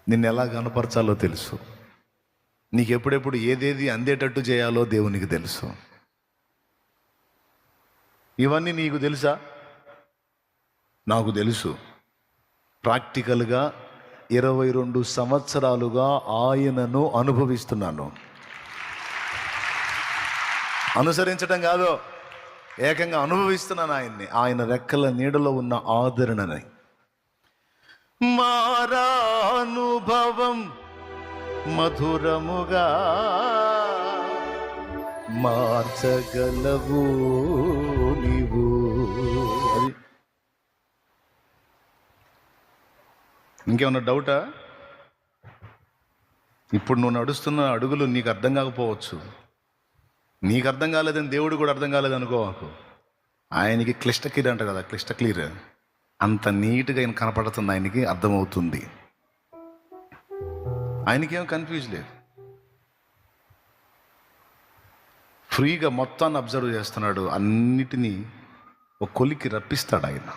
నిన్ను ఎలా కనపరచాలో తెలుసు. నీకు ఎప్పుడెప్పుడు ఏదేది అందేటట్టు చేయాలో దేవునికి తెలుసు. ఇవన్నీ నీకు తెలుసా? నాకు తెలుసు. ప్రాక్టికల్గా 22 సంవత్సరాలుగా ఆయనను అనుభవిస్తున్నాను. అనుసరించడం కాదు, ఏకంగా అనుభవిస్తున్నాను ఆయన్ని. ఆయన రెక్కల నీడలో ఉన్న ఆదరణని. మారానుభవం మధురముగా మార్చగలవు నీవు. అది ఇంకేమన్నా డౌటా? ఇప్పుడు నువ్వు నడుస్తున్న అడుగులు నీకు అర్థం కాకపోవచ్చు. నీకు అర్థం కాలేదని దేవుడు కూడా అర్థం కాలేదు అనుకోవాకు. ఆయనకి క్లిష్ట అంట కదా, క్లియర్ అంత నీట్గా ఆయన కనపడుతుంది, ఆయనకి అర్థమవుతుంది. ఆయనకేం కన్ఫ్యూజ్ లేదు. ఫ్రీగా మొత్తాన్ని అబ్జర్వ్ చేస్తున్నాడు. అన్నిటినీ ఒక కొలికి రప్పిస్తాడు ఆయన.